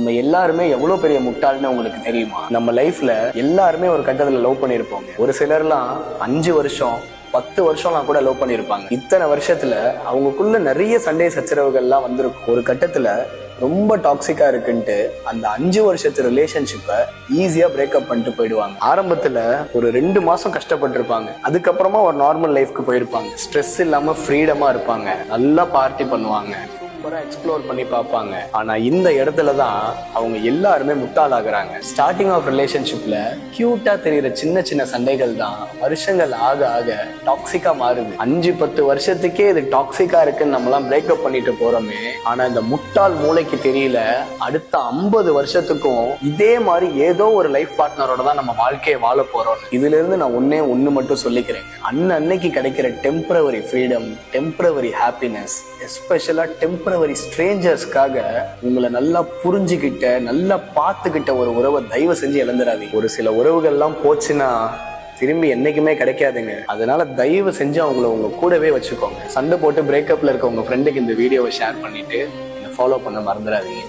நம்ம எல்லாருமே எவ்வளவு பெரிய முட்டாள்னு உங்களுக்கு தெரியுமா? நம்ம லைஃப்ல எல்லாருமே ஒரு கட்டத்துல லவ் பண்ணிருப்போம். ஒரு சிலர்லாம் 5 வருஷம் 10 வருஷம்லாம் கூட லவ் பண்ணிருப்பாங்க. இத்தனை வருஷத்துல அவங்களுக்குள்ள நிறைய சண்டை சச்சரவுகள்லாம் வந்திருக்கும். ஒரு கட்டத்துல ரொம்ப டாக்ஸிக்கா இருக்குன்ட்டு அந்த 5 வருஷத்து ரிலேஷன்ஷிப்பை ஈஸியா பிரேக்அப் பண்ணிட்டு போயிடுவாங்க. ஆரம்பத்துல ஒரு 2 மாசம் கஷ்டப்பட்டிருப்பாங்க. அதுக்கப்புறமா ஒரு நார்மல் லைஃப்க்கு போயிருப்பாங்க. ஸ்ட்ரெஸ் இல்லாம ஃப்ரீடமா இருப்பாங்க. நல்லா பார்ட்டி பண்ணுவாங்க. சூப்பரா எக்ஸ்ப்ளோர் பண்ணி பார்ப்பாங்க. ஆனா இந்த இடத்துல தான் அவங்க எல்லாருமே முட்டாளாகிறாங்க. ஸ்டார்டிங் ஆஃப் ரிலேஷன்ஷிப்ல கியூட்டா தெரியுற சின்ன சின்ன சண்டைகள் தான் வருஷங்கள் ஆக ஆக டாக்ஸிக்கா மாறுது. 5-10 வருஷத்துக்கே இது டாக்ஸிக்கா இருக்குன்னு நம்மலாம் பிரேக்அப் பண்ணிட்டு போறோமே. ஆனா இந்த முட்டாள் மூளைக்கு தெரியல, அடுத்த 50 வருஷத்துக்கும் இதே மாதிரி ஏதோ ஒரு லைஃப் பார்ட்னரோட தான் நம்ம வாழ்க்கையை வாழ போறோம். இதுல இருந்து நான் ஒண்ணு மட்டும் சொல்லிக்கிறேன். அன்னைக்கு கிடைக்கிற டெம்பரவரி ஃப்ரீடம், டெம்பரவரி ஹாப்பினஸ், எஸ்பெஷலா டெம்பரவரி ஸ்ட்ரேஞ்சர்ஸ்க்காக உங்களை நல்லா புரிஞ்சுக்கிட்ட, நல்லா பார்த்துக்கிட்ட ஒரு உறவை தயவு செஞ்சு இழந்துடாதீங்க. ஒரு சில உறவுகள்லாம் போச்சுன்னா திரும்பி என்னைக்குமே கிடைக்காதுங்க. அதனால தயவு செஞ்சு அவங்கள உங்க கூடவே வச்சுக்கோங்க. சண்டை போட்டு பிரேக்கப்ல இருக்க உங்க ஃப்ரெண்டுக்கு இந்த வீடியோவை ஷேர் பண்ணிட்டு ஃபாலோ பண்ண மறந்துடாதீங்க.